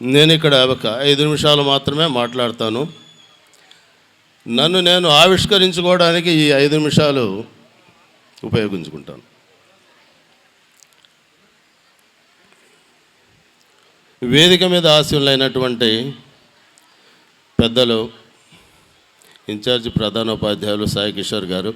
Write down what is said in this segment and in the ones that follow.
నేను ఇక్కడ ఒక 5 నిమిషాలు మాత్రమే మాట్లాడతాను. నన్ను నేను ఆవిష్కరించుకోవడానికి ఈ 5 నిమిషాలు ఉపయోగించుకుంటాను. వేదిక మీద ఆశీనులైనటువంటి పెద్దలు, ఇన్ఛార్జి ప్రధానోపాధ్యాయులు సాయి కిషోర్ గారు,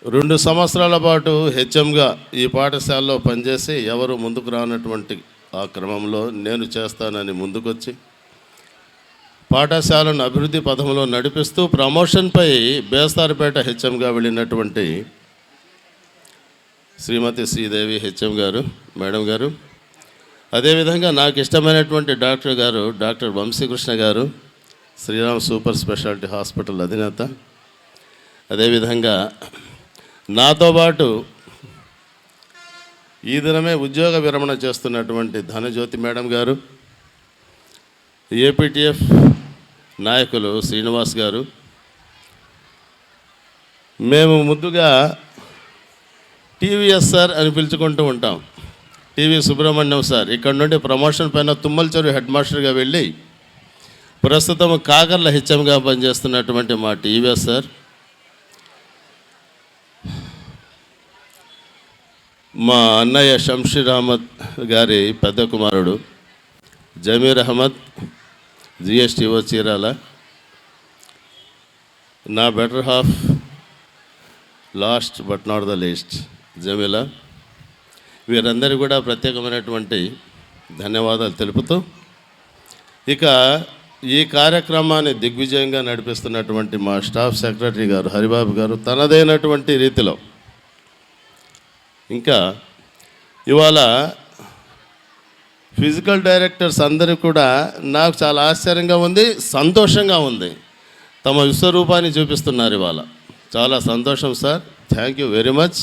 2 సంవత్సరాల పాటు హెచ్ఎంగా ఈ పాఠశాలలో పనిచేసి ఎవరు ముందుకు రానటువంటి ఆ క్రమంలో నేను చేస్తానని ముందుకొచ్చి పాఠశాలను అభివృద్ధి పథంలో నడిపిస్తూ ప్రమోషన్పై బేస్తారపేట హెచ్ఎంగా వెళ్ళినటువంటి శ్రీమతి శ్రీదేవి హెచ్ఎం గారు, మేడం గారు, అదేవిధంగా నాకు ఇష్టమైనటువంటి డాక్టర్ గారు డాక్టర్ వంశీకృష్ణ గారు, శ్రీరామ్ సూపర్ స్పెషాలిటీ హాస్పిటల్ అధినేత, అదేవిధంగా నాతో పాటు ఈ దినమే ఉద్యోగ విరమణ చేస్తున్నటువంటి ధనజ్యోతి మేడం గారు, ఏపీటీఎఫ్ నాయకులు శ్రీనివాస్ గారు, మేము ముద్దుగా టీవీఎస్ సార్ అని పిలుచుకుంటూ ఉంటాం. టీవీ సుబ్రహ్మణ్యం సార్ ఇక్కడ నుండి ప్రమోషన్ పైన తుమ్మలచెరువు హెడ్ మాస్టర్గా వెళ్ళి ప్రస్తుతం కాకర్ల హెచ్ఎంగా పనిచేస్తున్నటువంటి మా టీవీఎస్ సార్, మా అన్నయ్య షంషీర్ అహ్మద్ గారి పెద్ద కుమారుడు జమీర్ అహ్మద్, జిఎస్టీఓ చీరాల, నా better half last but not the least Jamila, వీరందరూ కూడా ప్రత్యేకమైనటువంటి ధన్యవాదాలు తెలుపుతూ ఇక ఈ కార్యక్రమాన్ని దిగ్విజయంగా నడిపిస్తున్నటువంటి మా స్టాఫ్ సెక్రటరీ గారు హరిబాబు గారు తనదైనటువంటి రీతిలో, ఇంకా ఇవాళ ఫిజికల్ డైరెక్టర్స్ అందరూ కూడా నాకు చాలా ఆశ్చర్యంగా ఉంది, సంతోషంగా ఉంది. తమ విశ్వరూపాన్ని చూపిస్తున్నారు ఇవాళ. చాలా సంతోషం sir. Thank you very much.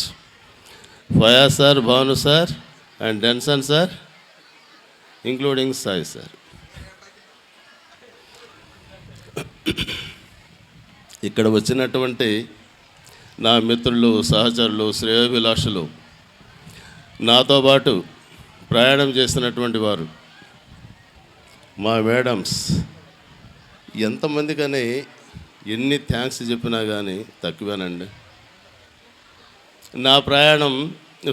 Fayaz sir, Bhanu sir and Denson sir, including Sai sir. ఇక్కడ వచ్చినటువంటి నా మిత్రులు, సహచరులు, శ్రేయోభిలాషులు, నాతో పాటు ప్రయాణం చేసినటువంటి వారు, మా మేడమ్స్, ఎంతమందికని ఎన్ని థ్యాంక్స్ చెప్పినా కానీ తక్కువేనండి. నా ప్రయాణం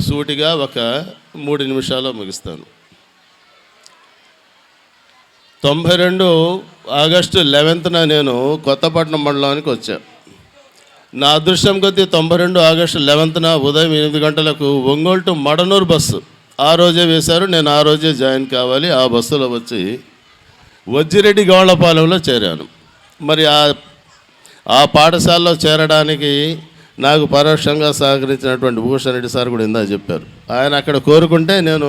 సూటిగా ఒక 3 నిమిషాల్లో ముగిస్తాను. 92 ఆగస్టు 11న నేను కొత్తపట్నం మండలానికి వచ్చాను. నా అదృష్టం కొద్దీ 92 ఆగస్టు 11న ఉదయం 8 గంటలకు ఒంగోలు టు మడనూరు బస్సు ఆ రోజే వేశారు. నేను ఆ రోజే జాయిన్ కావాలి. ఆ బస్సులో వచ్చి వజ్జిరెడ్డి గౌళ్లపాలెంలో చేరాను. మరి ఆ పాఠశాలలో చేరడానికి నాకు పరోక్షంగా సహకరించినటువంటి భూషణ్ రెడ్డి సార్ కూడా ఇందా చెప్పారు. ఆయన అక్కడ కోరుకుంటే నేను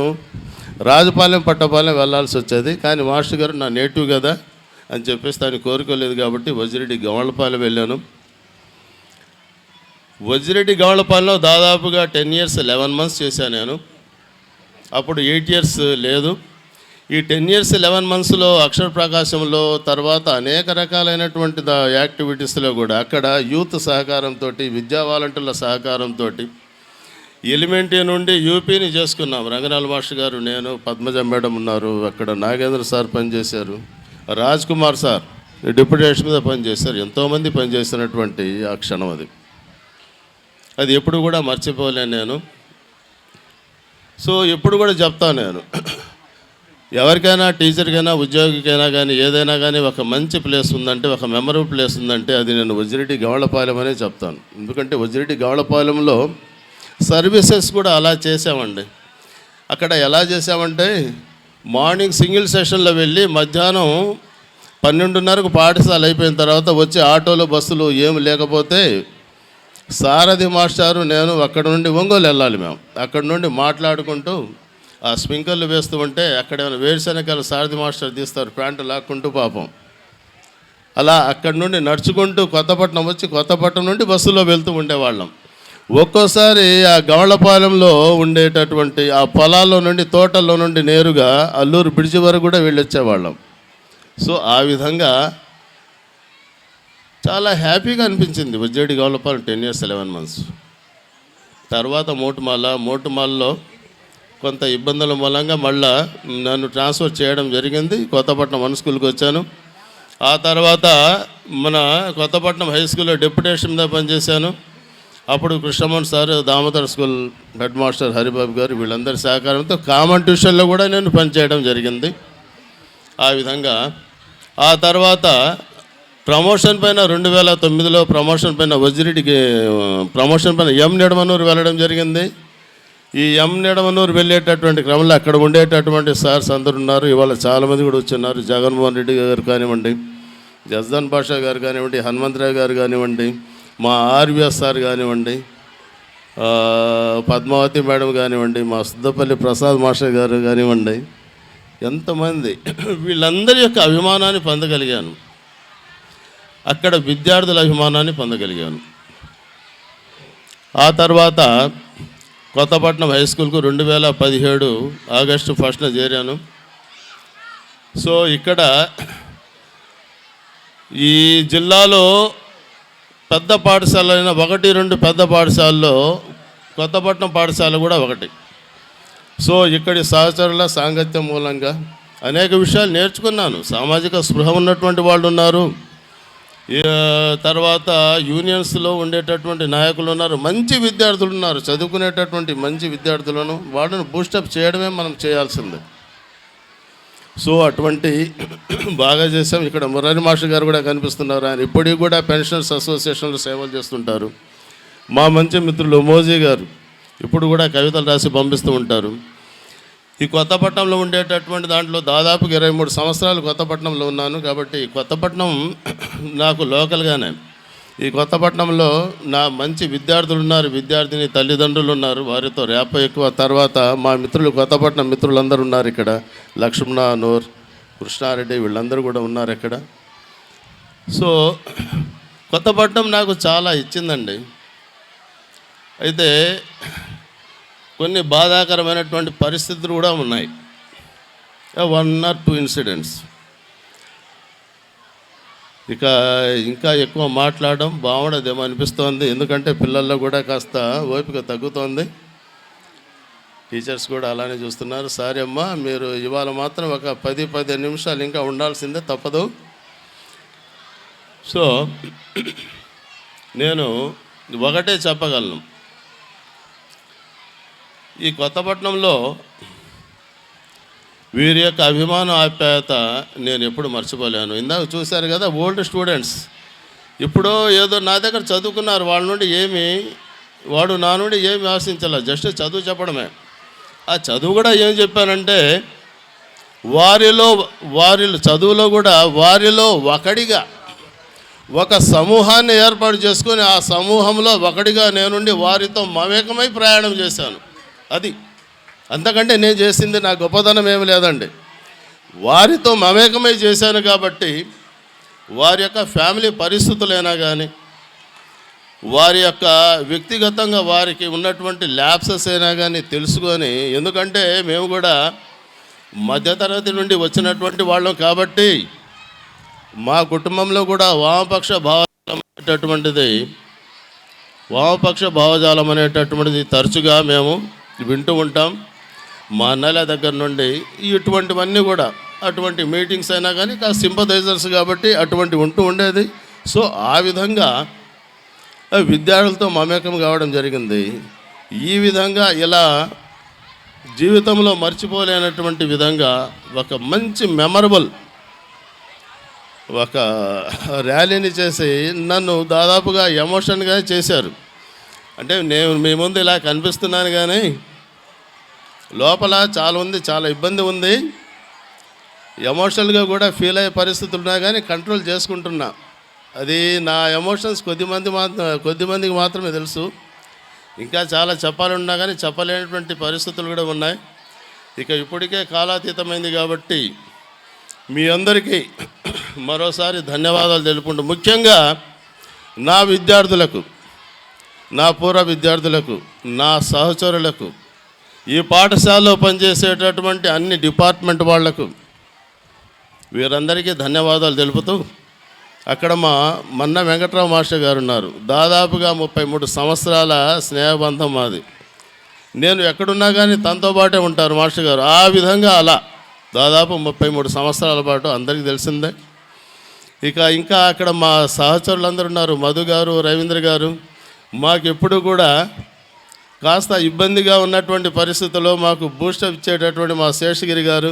రాజుపాలెం, పట్టపాలెం వెళ్ళాల్సి వచ్చేది. కానీ మాస్టర్ గారు నా నేటివ్ కదా అని చెప్పేసి ఆయన కోరుకోలేదు కాబట్టి వజ్జిరెడ్డి గౌళ్లపాలెం వెళ్ళాను. వజ్జిరెడ్డి గౌళ్లపాలెంలో దాదాపుగా 10 years 11 months చేశాను నేను. అప్పుడు 8 years లేదు. ఈ 10 years 11 monthsలో అక్షర ప్రకాశంలో తర్వాత అనేక రకాలైనటువంటి యాక్టివిటీస్లో కూడా అక్కడ యూత్ సహకారంతో, విద్యా వాలంటీర్ల సహకారంతో ఎలిమెంటరీ నుండి యూపీని చేసుకున్నాం. రంగనాథ్ మాస్టర్ గారు, నేను, పద్మజ మేడం ఉన్నారు, అక్కడ నాగేంద్ర సార్ పనిచేశారు, రాజ్ కుమార్ సార్ డిప్యూటేషన్ మీద పనిచేశారు. ఎంతోమంది పనిచేసినటువంటి ఆ క్షణం అది ఎప్పుడు కూడా మర్చిపోలేను నేను. సో ఎప్పుడు కూడా చెప్తాను నేను, ఎవరికైనా, టీచర్కైనా, ఉద్యోగికైనా కానీ ఏదైనా కానీ ఒక మంచి ప్లేస్ ఉందంటే, ఒక మెమరబుల్ ప్లేస్ ఉందంటే అది నేను వజ్జిరెడ్డి గౌళ్లపాలెం అనే చెప్తాను. ఎందుకంటే వజ్జిరెడ్డి గౌళ్లపాలెంలో సర్వీసెస్ కూడా అలా చేసామండి. అక్కడ ఎలా చేసామంటే మార్నింగ్ సింగిల్ సెషన్లో వెళ్ళి మధ్యాహ్నం 12:30కు పాఠశాల అయిపోయిన తర్వాత వచ్చి ఆటోలో, బస్సులు ఏమి లేకపోతే సారథి మాస్టారు, నేను అక్కడ నుండి ఒంగోలు వెళ్ళాలి. మేము అక్కడ నుండి మాట్లాడుకుంటూ ఆ స్ప్రింకర్లు వేస్తూ ఉంటే అక్కడ ఏమైనా వేరుశనగలు సారథి మాస్టర్ తీస్తారు ప్యాంటు లాక్కుంటూ పాపం. అలా అక్కడి నుండి నడుచుకుంటూ కొత్తపట్నం వచ్చి కొత్తపట్నం నుండి బస్సులో వెళ్తూ ఉండేవాళ్ళం. ఒక్కోసారి ఆ గౌళ్లపాలెంలో ఉండేటటువంటి ఆ పొలాల్లో నుండి, తోటల్లో నుండి నేరుగా అల్లూరు బ్రిడ్జి వరకు కూడా వెళ్ళొచ్చేవాళ్ళం. సో ఆ విధంగా చాలా హ్యాపీగా అనిపించింది వజ్జిరెడ్డి గౌళ్లపాలెం 10 years 11 months. తర్వాత మోటుమాలలో కొంత ఇబ్బందుల మూలంగా మళ్ళా నన్ను ట్రాన్స్ఫర్ చేయడం జరిగింది. కొత్తపట్నం వన్ స్కూల్కి వచ్చాను. ఆ తర్వాత మన కొత్తపట్నం హై స్కూల్లో డెప్యుటేషన్ మీద పనిచేశాను. అప్పుడు Krishnamohan sir, Damodar school head master Haribabu గారు, వీళ్ళందరి సహకారంతో కామన్ ట్యూషన్లో కూడా నేను పనిచేయడం జరిగింది. ఆ విధంగా ఆ తర్వాత ప్రమోషన్ పైన 2009లో ప్రమోషన్ పైన వజ్రెడ్డికి ప్రమోషన్ పైన ఎం నిడమనూరు వెళ్ళడం జరిగింది. ఈ ఎం నిడమనూరు వెళ్ళేటటువంటి క్రమంలో అక్కడ ఉండేటటువంటి సార్స్ అందరు ఉన్నారు. ఇవాళ చాలామంది కూడా వచ్చున్నారు. జగన్మోహన్ రెడ్డి గారు కానివ్వండి, జస్దాన్ బాషా గారు కానివ్వండి, హనుమంతరావు గారు కానివ్వండి, మా ఆర్వీఎస్ సార్ కానివ్వండి, పద్మావతి మేడం కానివ్వండి, మా సుద్దపల్లి ప్రసాద్ మాస్టర్ గారు కానివ్వండి, ఎంతమంది వీళ్ళందరి యొక్క అభిమానాన్ని పొందగలిగాను. అక్కడ విద్యార్థుల అభిమానాన్ని పొందగలిగాను. ఆ తర్వాత కొత్తపట్నం హై స్కూల్కు 2017 ఆగస్టు 1న చేరాను. సో ఇక్కడ ఈ జిల్లాలో పెద్ద పాఠశాలైన 1-2 పెద్ద పాఠశాలలో కొత్తపట్నం పాఠశాల కూడా ఒకటి. సో ఇక్కడి సహచరుల సాంగత్యం మూలంగా అనేక విషయాలు నేర్చుకున్నాను. సామాజిక స్పృహ ఉన్నటువంటి వాళ్ళు ఉన్నారు. తర్వాత యూనియన్స్లో ఉండేటటువంటి నాయకులు ఉన్నారు. మంచి విద్యార్థులు ఉన్నారు. చదువుకునేటటువంటి మంచి విద్యార్థులను వాళ్ళను బూస్టప్ చేయడమే మనం చేయాల్సిందే. సో అటువంటి బాగా చేసాం. ఇక్కడ మురారి మాస్టర్ గారు కూడా కనిపిస్తున్నారు. ఆయన ఇప్పటికి కూడా పెన్షనర్స్ అసోసియేషన్లో సేవలు చేస్తుంటారు. మా మంచి మిత్రులు మోజీ గారు ఇప్పుడు కూడా కవితలు రాసి పంపిస్తూ ఉంటారు. ఈ కొత్తపట్నంలో ఉండేటటువంటి దాంట్లో దాదాపుగా 23 సంవత్సరాలు కొత్తపట్నంలో ఉన్నాను. కాబట్టి కొత్తపట్నం నాకు లోకల్గానే. ఈ కొత్తపట్నంలో నా మంచి విద్యార్థులు ఉన్నారు, విద్యార్థిని తల్లిదండ్రులు ఉన్నారు. వారితో రేప ఎక్కువ. తర్వాత మా మిత్రులు కొత్తపట్నం మిత్రులందరూ ఉన్నారు ఇక్కడ. లక్ష్మణ, నూర్, కృష్ణారెడ్డి వీళ్ళందరూ కూడా ఉన్నారు ఇక్కడ. సో కొత్తపట్నం నాకు చాలా ఇచ్చిందండి. అయితే కొన్ని బాధాకరమైనటువంటి పరిస్థితులు కూడా ఉన్నాయి. 1 or 2 ఇన్సిడెంట్స్. ఇక ఇంకా ఎక్కువ మాట్లాడడం బాగుండదేమో అనిపిస్తోంది. ఎందుకంటే పిల్లల్లో కూడా కాస్త ఓపిక తగ్గుతోంది. టీచర్స్ కూడా అలానే చూస్తున్నారు. సారీ అమ్మా, మీరు ఇవాళ మాత్రం ఒక 10-15 నిమిషాలు ఇంకా ఉండాల్సిందే, తప్పదు. సో నేను ఒకటే చెప్పగలను, ఈ కొత్తపట్నంలో వీరి యొక్క అభిమానం, ఆప్యాయత నేను ఎప్పుడు మర్చిపోలేను. ఇందాక చూశారు కదా, ఓల్డ్ స్టూడెంట్స్ ఇప్పుడు ఏదో నా దగ్గర చదువుకున్నారు. వాళ్ళ నుండి వాడు నా నుండి ఏమి ఆశించాల, జస్ట్ చదువు చెప్పడమే. ఆ చదువు కూడా ఏం చెప్పానంటే, వారిలో చదువులో కూడా వారిలో ఒకడిగా ఒక సమూహాన్ని ఏర్పాటు చేసుకొని ఆ సమూహంలో ఒకడిగా నేనుండి వారితో మమేకమై ప్రయాణం చేశాను. అది అంతకంటే నేను చేసింది నా గొప్పతనం ఏమి లేదండి. వారితో మమేకమై చేశాను కాబట్టి వారి యొక్క ఫ్యామిలీ పరిస్థితులైనా కానీ, వారి యొక్క వ్యక్తిగతంగా వారికి ఉన్నటువంటి ల్యాప్సెస్ అయినా కానీ తెలుసుకొని, ఎందుకంటే మేము కూడా మధ్యతరగతి నుండి వచ్చినటువంటి వాళ్ళం కాబట్టి మా కుటుంబంలో కూడా వామపక్ష భావజాలం అనేటటువంటిది తరచుగా మేము వింటూ ఉంటాం. మా అన్నల దగ్గర నుండి ఇటువంటివన్నీ కూడా, అటువంటి మీటింగ్స్ అయినా కానీ కాస్త సింపథైజర్స్ కాబట్టి అటువంటి ఉంటూ ఉండేది. సో ఆ విధంగా విద్యార్థులతో మమేకం కావడం జరిగింది. ఈ విధంగా ఇలా జీవితంలో మర్చిపోలేనటువంటి విధంగా ఒక మంచి మెమరబుల్ ఒక ర్యాలీని చేసి నన్ను దాదాపుగా ఎమోషన్గా చేశారు. అంటే నేను మీ ముందు ఇలా కనిపిస్తున్నాను కానీ లోపల చాలా ఇబ్బంది ఉంది. ఎమోషనల్గా కూడా ఫీల్ అయ్యే పరిస్థితులు ఉన్నా కానీ కంట్రోల్ చేసుకుంటున్నా. అది నా ఎమోషన్స్ కొద్దిమందికి మాత్రమే తెలుసు. ఇంకా చాలా చెప్పాలన్నా కానీ చెప్పలేనటువంటి పరిస్థితులు కూడా ఉన్నాయి. ఇక ఇప్పటికే కాలాతీతమైంది కాబట్టి మీ అందరికీ మరోసారి ధన్యవాదాలు తెలుపుకుంటూ, ముఖ్యంగా నా విద్యార్థులకు, నా పూర్వ విద్యార్థులకు, నా సహచరులకు, ఈ పాఠశాలలో పనిచేసేటటువంటి అన్ని డిపార్ట్మెంట్ వాళ్లకు, వీరందరికీ ధన్యవాదాలు తెలుపుతూ, అక్కడ మా మన్న వెంకట్రావు మాస్టర్ గారు ఉన్నారు. దాదాపుగా 33 సంవత్సరాల స్నేహబంధం మాది. నేను ఎక్కడున్నా కానీ తనతో పాటే ఉంటారు మాస్టర్ గారు. ఆ విధంగా అలా దాదాపు 33 సంవత్సరాల పాటు అందరికీ తెలిసిందే. ఇంకా అక్కడ మా సహచరులందరూ ఉన్నారు, మధు గారు, రవీంద్ర గారు. మాకు ఎప్పుడు కూడా కాస్త ఇబ్బందిగా ఉన్నటువంటి పరిస్థితుల్లో మాకు బూస్టప్ ఇచ్చేటటువంటి మా శేషగిరి గారు,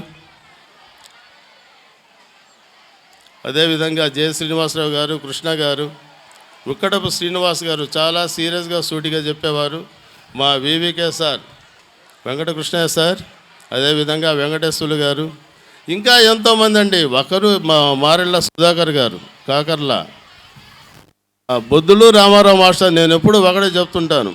అదేవిధంగా జె శ్రీనివాసరావు గారు, కృష్ణ గారు, ఉక్కడపు శ్రీనివాస్ గారు చాలా సీరియస్గా సూటిగా చెప్పేవారు. మా వివికే సార్, వెంకటకృష్ణయ్య సార్, అదేవిధంగా వెంకటేశ్వర్లు గారు, ఇంకా ఎంతోమంది అండి. ఒకరు మా మారెళ్ళ సుధాకర్ గారు కాకర్ల, బొద్దులు రామారావు మాస్టర్. నేను ఎప్పుడు ఒకటే చెప్తుంటాను,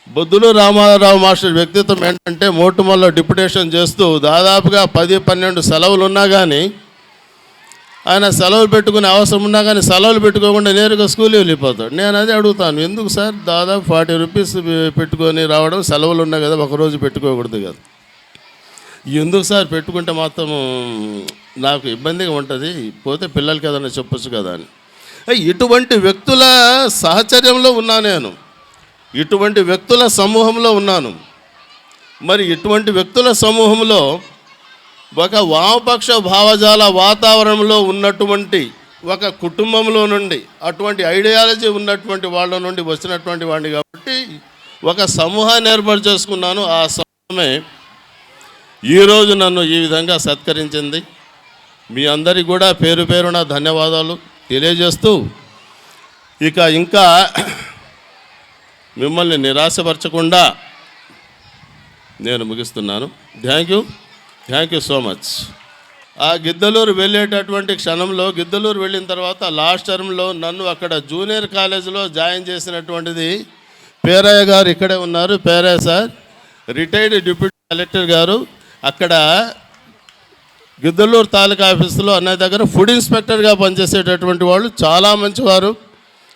బొద్దులు రామారావు మాస్టర్ వ్యక్తిత్వం ఏంటంటే మోటుమల్లో డిప్యుటేషన్ చేస్తూ దాదాపుగా 10-12 సెలవులు ఉన్నా కానీ ఆయన సెలవులు పెట్టుకునే అవసరం ఉన్నా కానీ సెలవులు పెట్టుకోకుండా నేరుగా స్కూల్కి వెళ్ళిపోతాడు. నేను అదే అడుగుతాను, ఎందుకు సార్ దాదాపు 40 రూపీస్ పెట్టుకొని రావడం, సెలవులు ఉన్నాయి కదా ఒకరోజు పెట్టుకోకూడదు కదా, ఎందుకు సార్ పెట్టుకుంటే మాత్రం నాకు ఇబ్బందిగా ఉంటుంది, పోతే పిల్లలకి ఏదైనా చెప్పొచ్చు కదా అని. ఇటువంటి వ్యక్తుల సహచర్యంలో ఉన్నా నేను, ఇటువంటి వ్యక్తుల సమూహంలో ఉన్నాను. మరి ఇటువంటి వ్యక్తుల సమూహంలో ఒక వామపక్ష భావజాల వాతావరణంలో ఉన్నటువంటి ఒక కుటుంబంలో నుండి, అటువంటి ఐడియాలజీ ఉన్నటువంటి వాళ్ళ నుండి వచ్చినటువంటి వాడిని కాబట్టి ఒక సమూహాన్ని ఏర్పాటు చేసుకున్నాను. ఆ సమూహమే ఈరోజు నన్ను ఈ విధంగా సత్కరించింది. మీ అందరికీ కూడా పేరు పేరున ధన్యవాదాలు తెలియజేస్తూ ఇంకా మిమ్మల్ని నిరాశపరచకుండా నేను ముగిస్తున్నాను. Thank you so much. ఆ గిద్దలూరు వెళ్ళేటటువంటి క్షణంలో, గిద్దలూరు వెళ్ళిన తర్వాత లాస్ట్ టర్మ్లో నన్ను అక్కడ జూనియర్ కాలేజీలో జాయిన్ చేసినటువంటిది పేరయ్య గారు, ఇక్కడే ఉన్నారు Perayya sir, retired deputy collector గారు. అక్కడ గిద్దలూరు తాలూకా ఆఫీసులో అన్నయ్య దగ్గర ఫుడ్ ఇన్స్పెక్టర్గా పనిచేసేటటువంటి వాళ్ళు, చాలా మంచివారు,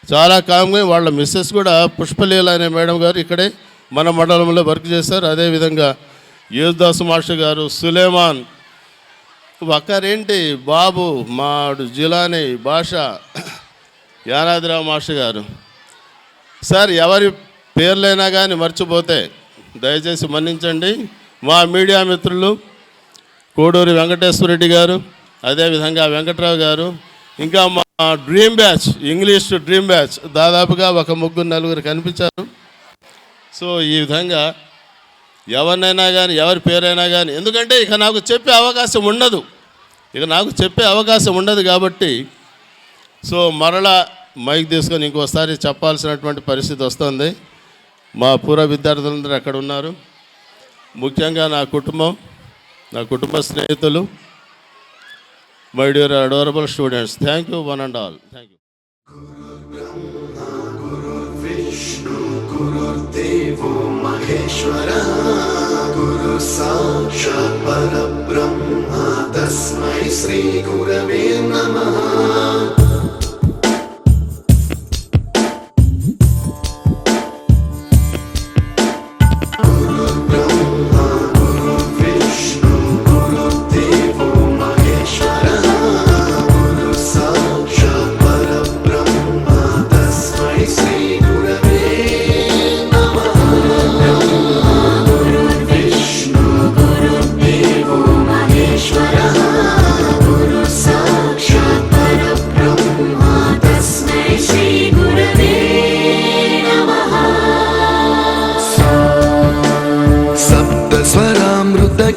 చాలా కామ్గా. వాళ్ళ మిస్సెస్ కూడా పుష్పలీల అనే మేడం గారు ఇక్కడే మన మండలంలో వర్క్ చేశారు. అదేవిధంగా యేసుదాసు మాస్టర్ గారు, సులేమాన్, ఒకరేంటి బాబు, మాడు జిలానీ, భాష, యానాదిరావు మాస్టర్ గారు. సార్ ఎవరి పేర్లైనా కానీ మర్చిపోతే దయచేసి మన్నించండి. మా మీడియా మిత్రులు కోడూరి వెంకటేశ్వరరెడ్డి గారు, అదేవిధంగా వెంకట్రావు గారు, ఇంకా మా dream batch, English dream batch దాదాపుగా ఒక 3-4 కనిపించారు. సో ఈ విధంగా ఎవరినైనా కానీ, ఎవరి పేరైనా కానీ, ఎందుకంటే ఇక నాకు చెప్పే అవకాశం ఉండదు కాబట్టి, సో మరలా మైక్ తీసుకొని ఇంకోసారి చెప్పాల్సినటువంటి పరిస్థితి వస్తుంది. మా పూర్వ విద్యార్థులందరూ అక్కడ ఉన్నారు, ముఖ్యంగా నా కుటుంబ స్నేహితులు, my dear adorable students. Thank you one and all. Thank you. गुरुर्देवो महेश्वरः गुरु साक्षात् परब्रह्म तस्मै श्री गुरवे नमः.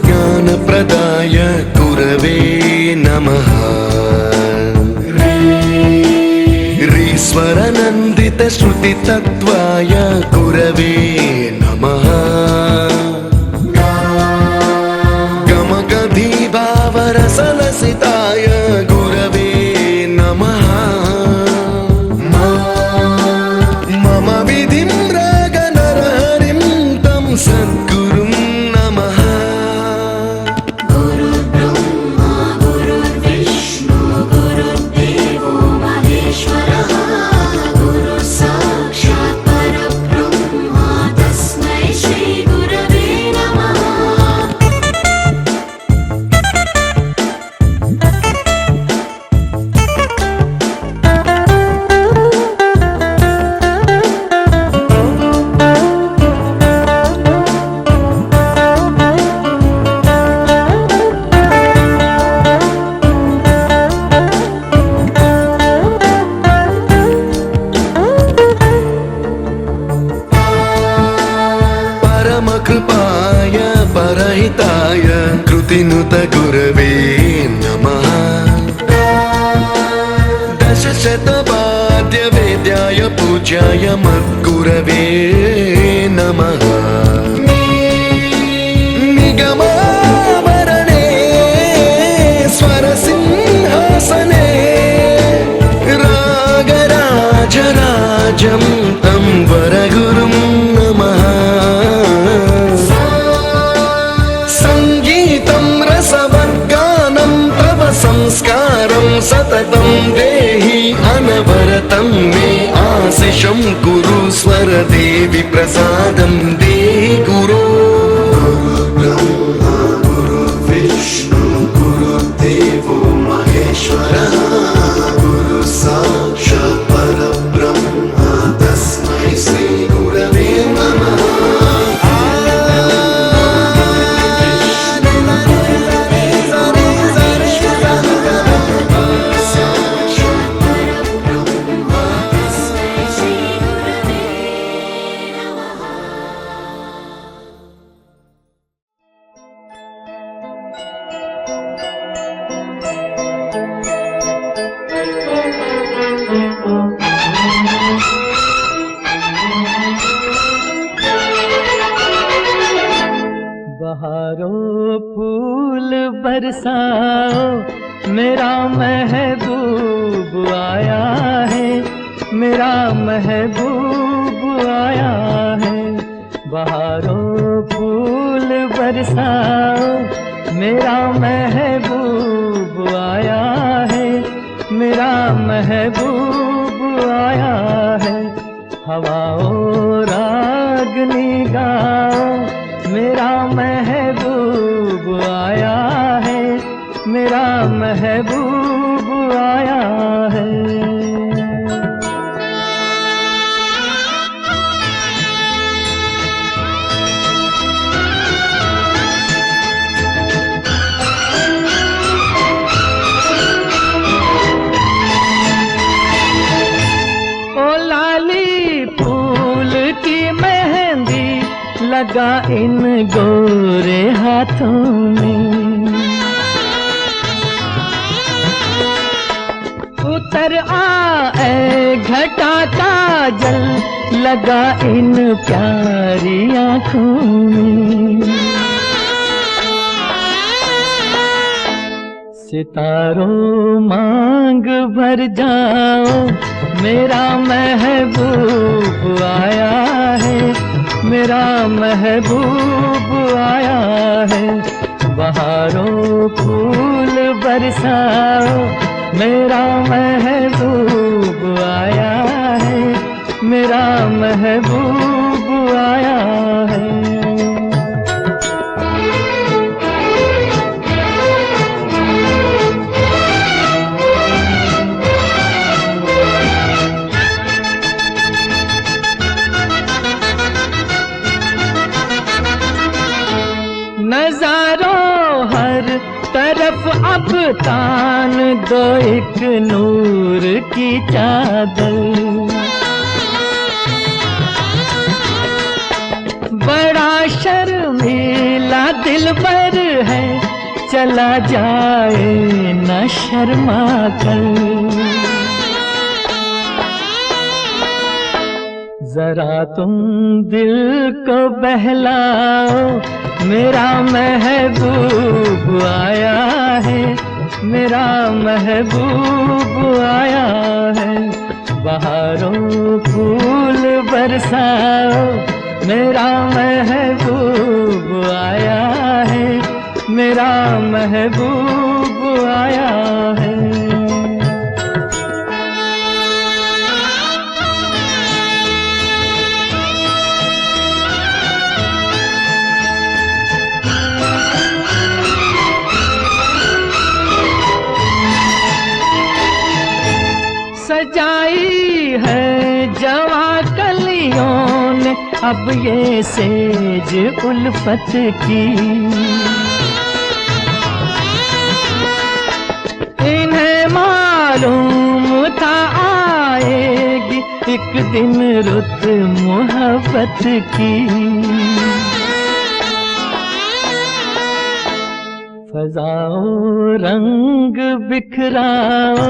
ज्ञानप्रदाय गुरवे नमः. ईश्वरनन्दितश्रुतितत्त्वाय गुरवे नमः. गमगधीभावरसलसिताय गुरवे नमः. मम विधिं रागनरहरिं तं सद्गुरुं नमः. गुरु साक्षात् परब्रह्म तस्मै श्री गुरवे परमाय परहिताय कृतिनुत गुरवे नमः दशशतवाद्यवेद्याय पूज्याय मद्गुरवे नमः निगमावरणे स्वरसिंहासने रागराजराजं तं वरगुरुं नमः सङ्गीतं रसवर्गानं तव संस्कारं सततं देहि अनवरतं मे आशिषं कुरु स्वरदेवि प्रसादं देहि गुरो गुरुब्रह्मा गुरुर्विष्णु गुरुर्देवो महेश्वरः गुरु साक्षात् परब्रह्म तस्मै श्री गुरवे नमः बहारों फूल बरसाओ मेरा महबूब आया है, मेरा महबूब आया है। बहारों फूल बरसाओ मेरा महबूब आया है, मेरा महबूब आया है। हवाओं रागनी गाओ मेरा महबूब आया है, मेरा महबूब आया है। ओ लाली फूल की मेहंदी लगा इन गोरे हाथों में, उतर आए घटा का जल लगा इन प्यारी आँखों में। सितारों मांग भर जाओ मेरा महबूब आया है, मेरा महबूब आया है। बहारों फूल बरसाओ मेरा महबूब आया है, मेरा महबूब आया है। नजारों हर तरफ अब तान दो एक नूर की चादर, बड़ा शर्मीला दिलबर है चला जाए न शर्मा कर। जरा तुम दिल को बहलाओ मेरा महबूब आया है, मेरा महबूब आया है। बहारों फूल बरसाओ मेरा महबूब आया है, मेरा महबूब आया है। सजाई है जवा कलियों ने अब ये सेज उल्फत की, इन्हें मालूम था आएगी एक दिन रुत मोहब्बत की। सजाओ रंग बिखराओ,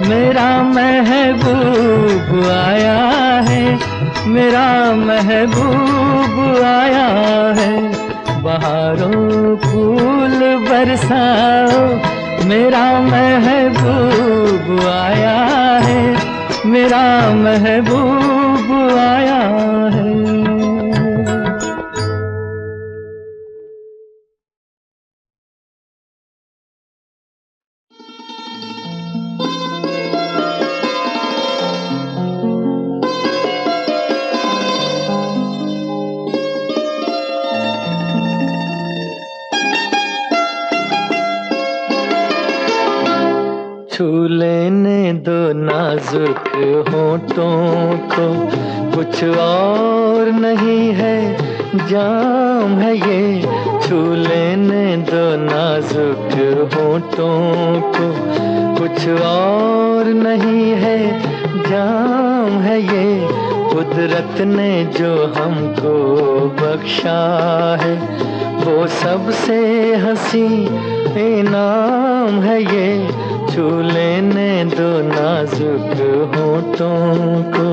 मेरा महबूब आया है, मेरा महबूब आया है। बहारों फूल बरसाओ, मेरा महबूब आया है, मेरा महबूब आया है। छू लेने दो नाजुक होठों को, कुछ और नहीं है जाम है ये। छू लेने दो नाजुक होठों को, कुछ और नहीं है जाम है ये। कुदरत ने जो हमको बख्शा है, वो सबसे हंसी इनाम है ये। छू लेने दो नाजुक होठों को।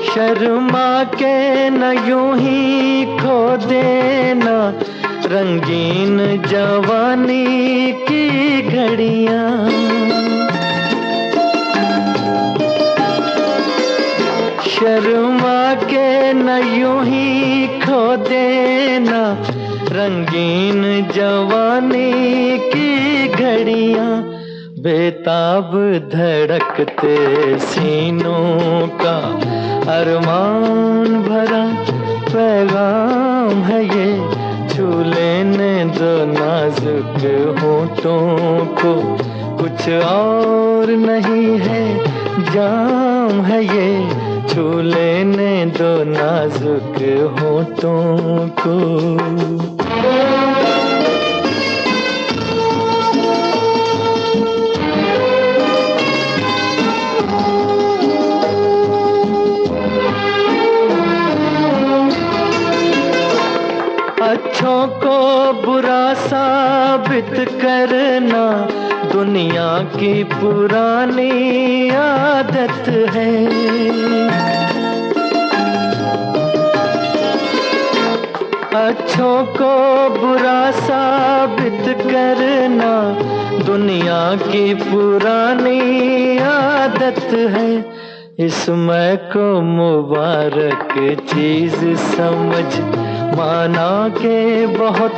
शर्मा के न यूं ही खो देना रंगीन जवानी की घड़ियां। शर्मा के न यूं ही खो देना रंगीन जवानी की घड़ियां। बेताब धड़कते सीनों का अरमान भरा पैगाम है ये। छू लेने दो नाजुक होठों को, कुछ और नहीं है जाम है ये। छू लेने दो नाजुक होठों को। अच्छों को बुरा साबित करना दुनिया की पुरानी आदत है। अच्छों को बुरा साबित करना दुनिया की पुरानी आदत है। इसमें को मुबारक चीज समझ माना के बहुत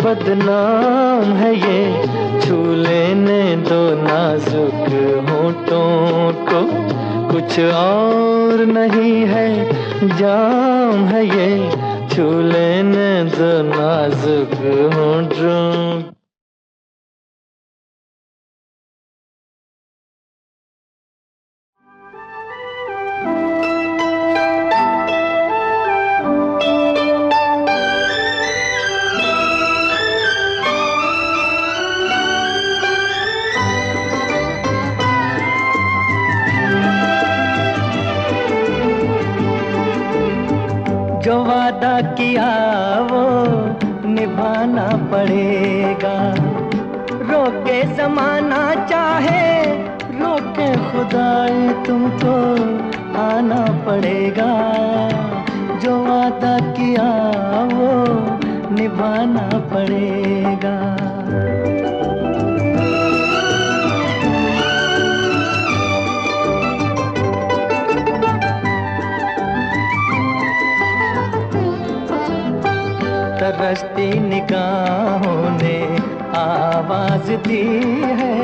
बदनाम है ये। छू लेने दो नाजुक होठों को, कुछ और नहीं है जाम है ये। छू लेने दो नाजुक होठों। जो वादा किया वो निभाना पड़ेगा। रोके जमाना चाहे रोके खुदाई, तुमको आना पड़ेगा। जो वादा किया वो निभाना पड़ेगा। तरसती निगाहों ने आवाज दी है,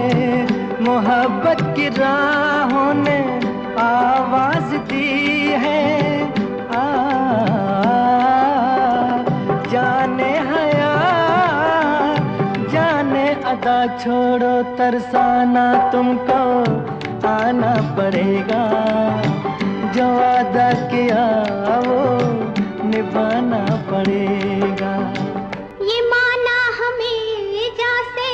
मोहब्बत की राहों ने आवाज दी है। जाने हया जाने अदा छोड़ो तरसाना, तुमको आना पड़ेगा। जो वादा किया वो निभाना पड़ेगा। ये माना हमें जैसे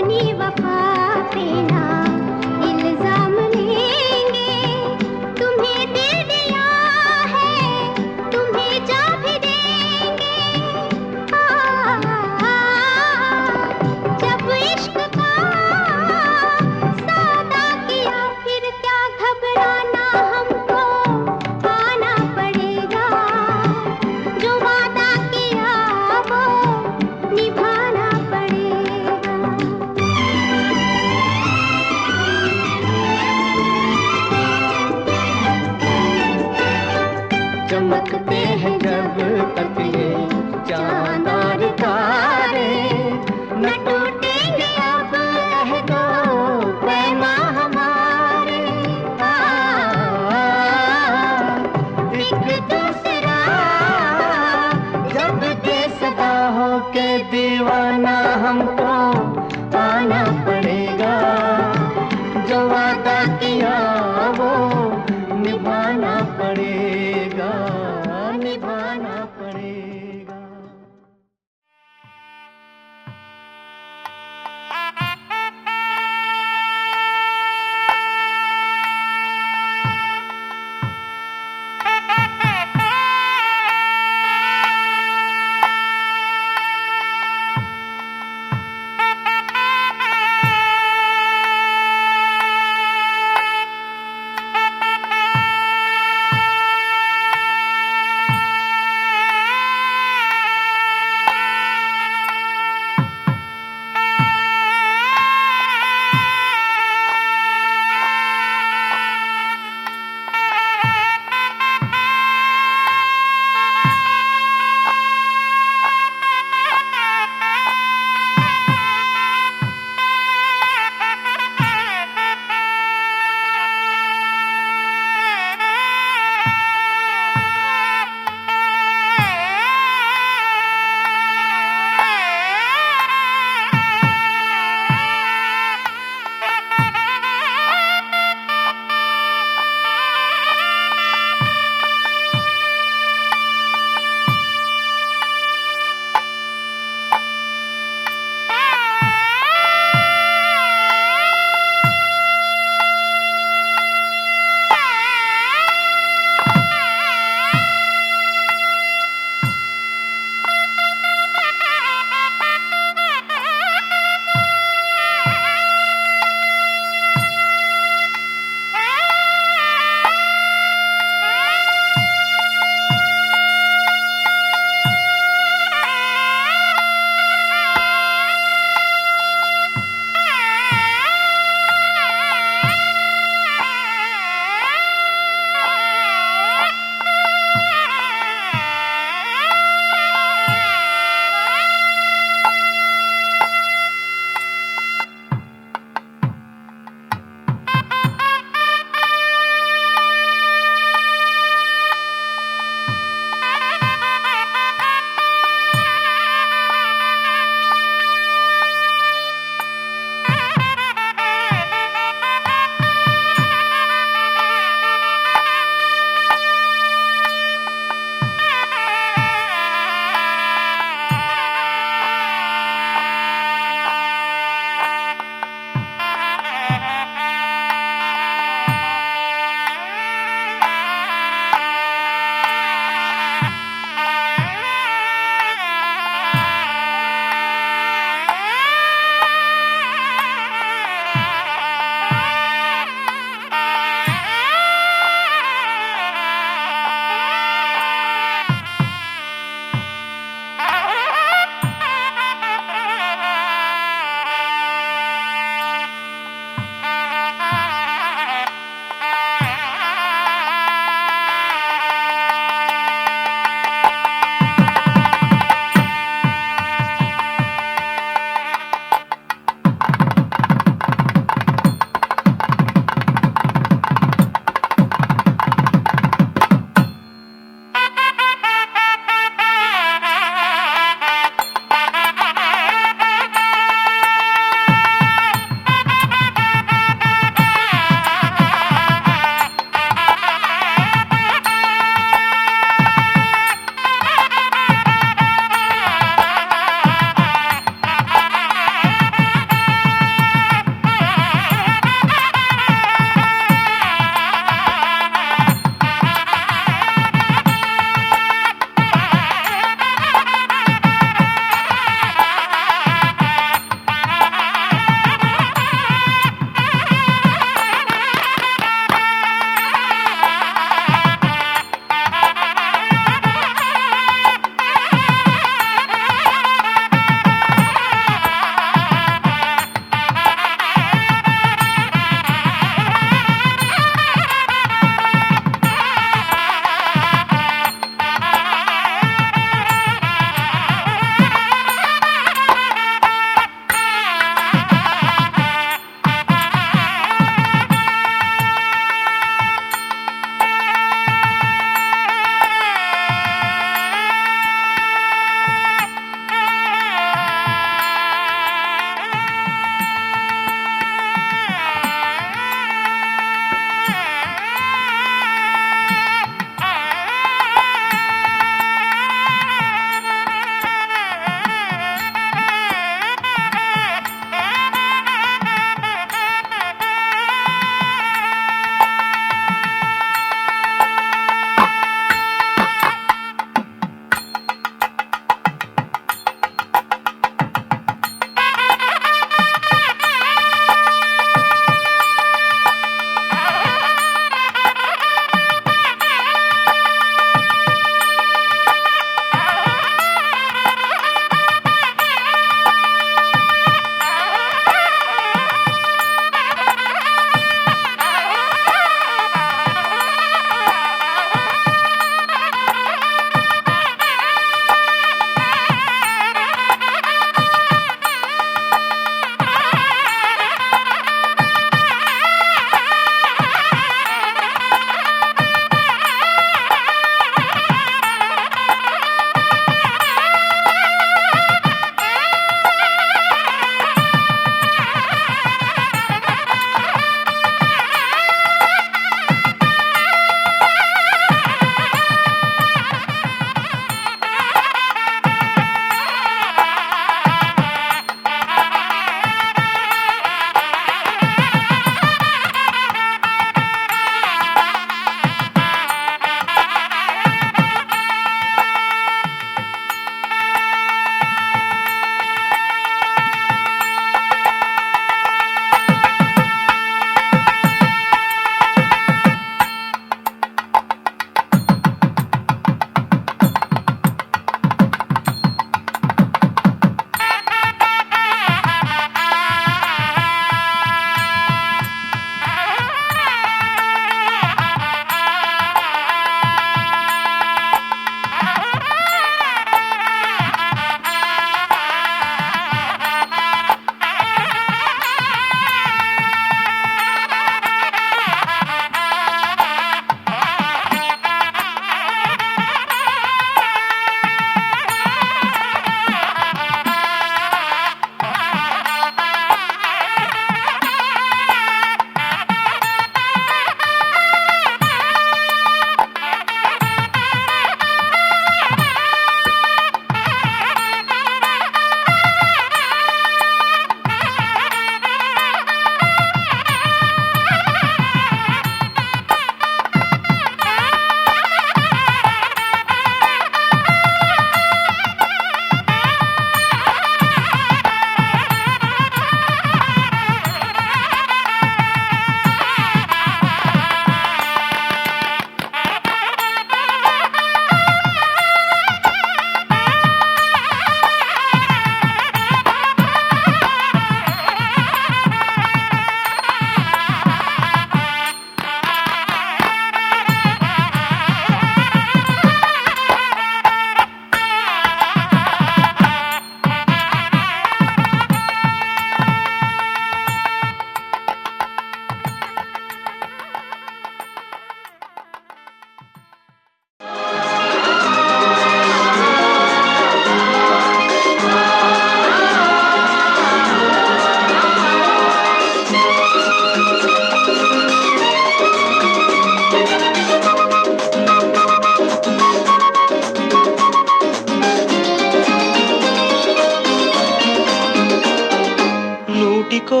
నూటికో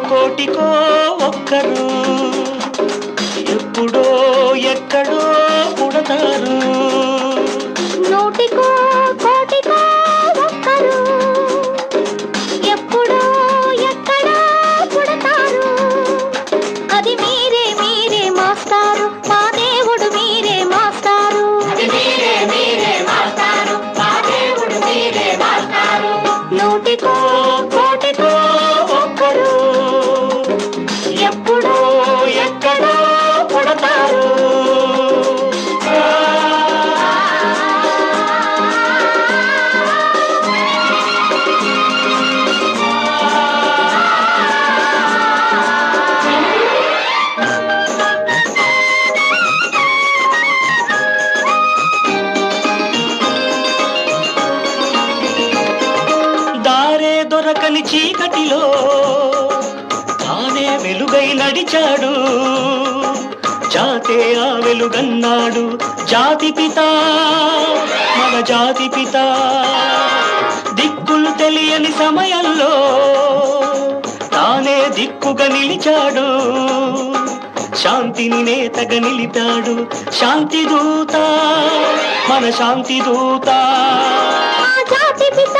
కోటికో ఒక్కరు ఎప్పుడో ఎక్కడో పుడతారు. నూటికో కోటికో ఒక్కరు ఎప్పుడో ఎక్కడో పుడతారు. అది మీరే మీరే మాస్టారు, మా దేవుడు మీరే మాస్టారు. అది మీరే మీరే మాస్టారు, మా దేవుడు మీరే మాస్టారు. నూటికో కోటికో ఒక్కరు ఎప్పుడో ఎక్కడో పుడతారు. దారే దొరకని చీకటిలో తానే వెలుగై నడిచాడు. జాతే ఆ వెలుగన్నాడు జాతి పిత, మన జాతి పిత. దిక్కులు తెలియని సమయంలో తానే దిక్కుగా నిలిచాడు. శాంతిని నేతగా నిలిపాడు. శాంతి దూత, మన శాంతి దూత. జాతి పిత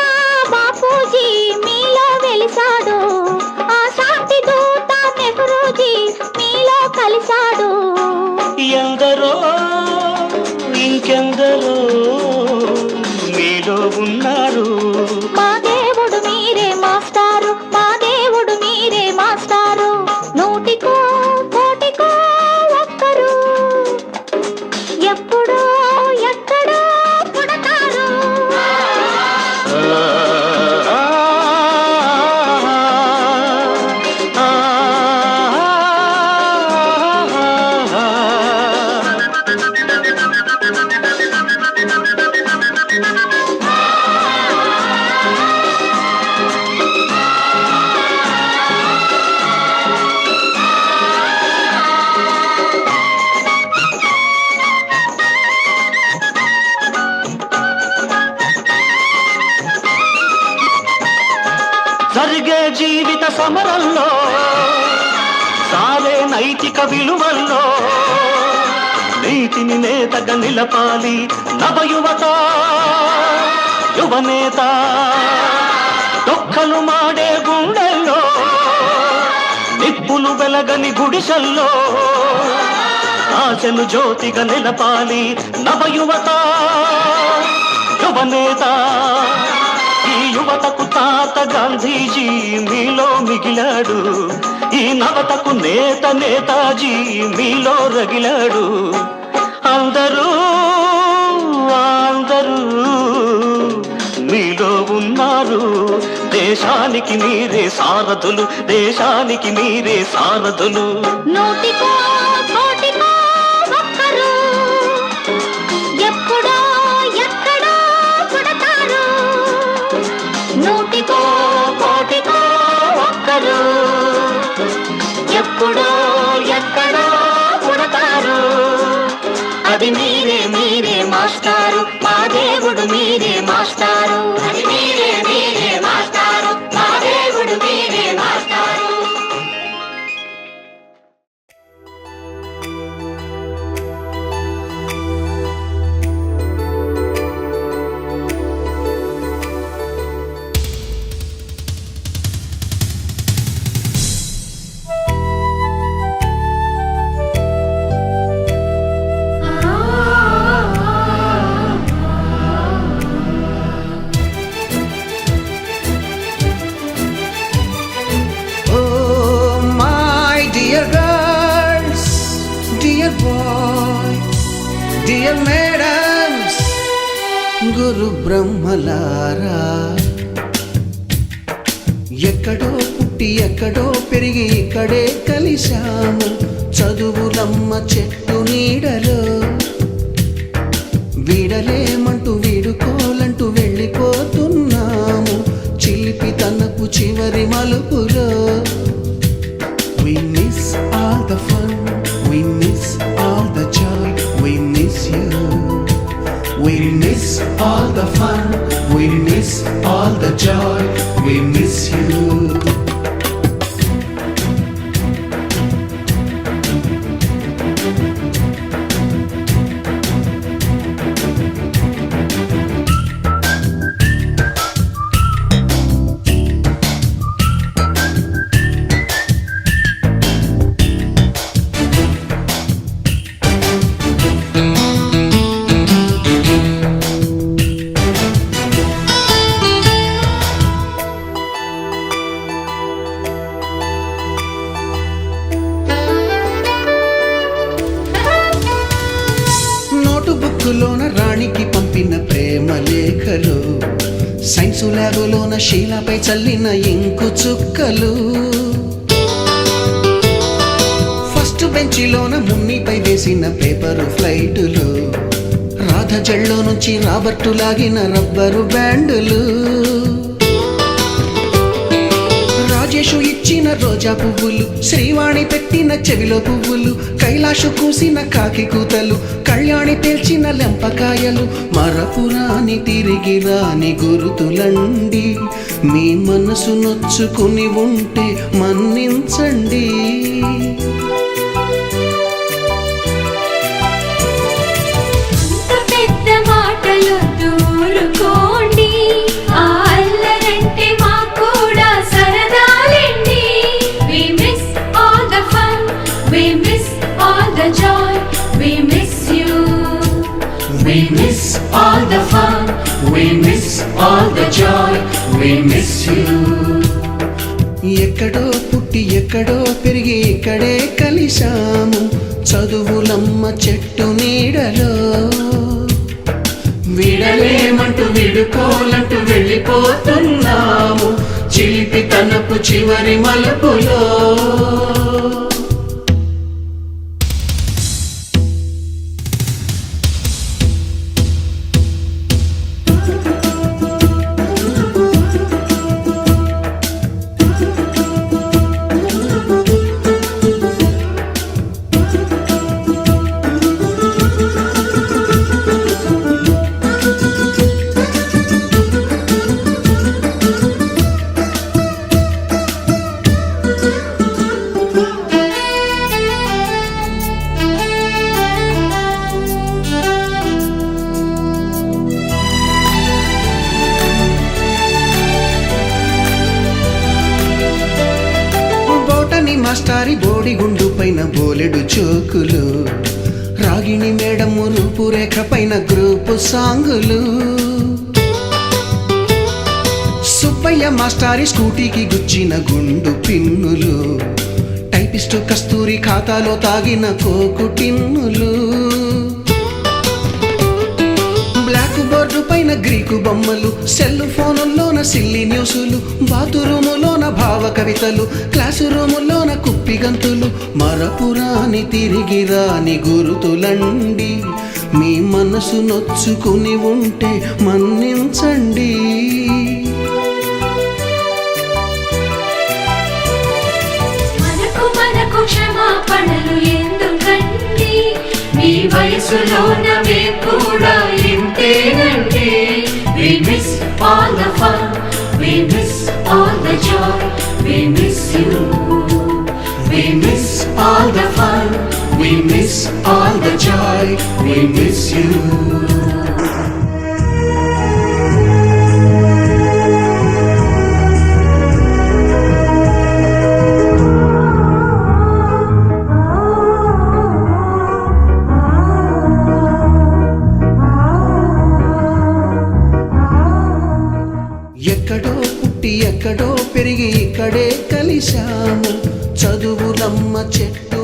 బాపూజీ మీలో వెలిసాడు. ఆ శాంతి దూత నెహ్రూజీ మీలో కలిశాడు. ఎందరో ఇంకెందరో మీలో ఉన్నారు. మా దేవుడు మీరే మాస్టారు, మా దేవుడు మీరే మాస్టారు. నూటికో కోటికో ఒక్కరు ఎప్పుడో ఎక్కడో పుడతారు. జరిగే జీవిత సమరంలో సారే నైతిక విలువల్లో నీతిని నేతగా నిలపాలి నవయువత యువనేత. దొక్కలు మాడే గుండెల్లో నిప్పులు వెలగని గుడిసెల్లో ఆశను జ్యోతిగా నిలపాలి నవయువత యువనేత. ఈ యువతకు తాత గాంధీజీ మీలో మిగిలాడు. ఈ నవతకు నేత నేతాజీ మీలో రగిలాడు. అందరూ అందరూ మీలో ఉన్నారు. దేశానికి మీరే సారథులు, దేశానికి మీరే సారథులు. నూటికో కోటికో ఒక్కరు ఎప్పుడో ఎక్కడో పుడతారు. నూటికో కోటికో ఒక్కరు ఎప్పుడో ఎక్కడో పుడతారు. అది మీరే మీరే మాస్టారు, మా దేవుడు మీరే మాస్టారు. అది మీరే మీరే మాస్టారు, మా దేవుడు మీరే మాస్టారు. Dear madams, గురు బ్రహ్మలారా, ఎక్కడో పుట్టి ఎక్కడో పెరిగి ఇక్కడే కలిశాము. చదువులమ్మ చెట్టు నీడలో వీడలేమంటూ వీడుకోలంటూ వెళ్ళిపోతున్నాము. చిలిపి తనకు చివరి మలుపులో we miss all the fun, we miss all the joy, we miss you. We miss all the fun, we miss all the joy, we miss you. బ్యాంకులోన రాణికి పంపిన ప్రేమ లేఖలు, సైన్సు ల్యాబులోన శీలపై చల్లిన ఇంకు చుక్కలు, ఫస్ట్ బెంచిలోన మున్నిపై వేసిన పేపరు ఫ్లైటులు, రాధ జల్లో నుంచి రాబర్టు లాగిన rubber బ్యాండులు, Rajesh ఇచ్చిన రోజా పువ్వులు, శ్రీవాణి పెట్టిన చెవిలో పువ్వులు, కైలాషు కూసిన కాకి కూతలు, కళ్యాణి పేల్చిన లెంపకాయలు, మరపురాని తిరిగి రాని గురుతులండి. మీ మనసు నొచ్చుకుని ఉంటే మన్నించండి. పెద్ద మాటలు దూరుకోండి, ఆ అల్లరంటే మాకు కూడా సరదాలండి. We miss all the fun, we miss all the joy, we miss you. We miss all the fun, we miss all the joy, we miss you. ఎక్కడో పుట్టి ఎక్కడో పెరిగి ఇక్కడే కలిశాము, చదువులమ్మ చెట్టు నీడలో. విడలేమంటూ విడుకోలంటూ వెళ్ళిపోతున్నాము, చిలిపి తనపు చివరి మలుపులో. మాస్టారి బోడిగుండు పైన బోలెడు చోకులు, రాగిణి మేడము రూపురేఖ పైన గ్రూపు సాంగులు, సుబ్బయ్య మాస్టారి స్కూటీకి గుచ్చిన గుండు పిన్నులు, టైపిస్టు కస్తూరి ఖాతాలో తాగిన కోకు టిన్నులు, బ్లాక్ బోర్డు పైన గ్రీకు బొమ్మలు, సెల్ ఫోనుల్లోన సిల్లి న్యూసులు, బాతురూములోన భావ కవితలు, క్లాసు రూములోన కుప్పి గంతులు, మరపురాని తిరిగి రాని గురుతులండి. మీ మనసు నొచ్చుకుని ఉంటే మన్నించండి. మనకు క్షమాపణలు ఎందుకండి, మీ వయసులోన మేము కూడా ఇంతేనండి. We miss all the fun, we miss all the joy, we miss you. We miss all the fun, we miss all the joy, we miss you. ఎక్కడో పుట్టి ఎక్కడో పెరిగి ఇక్కడే కలిశాము, చదువులమ్మ చెట్టు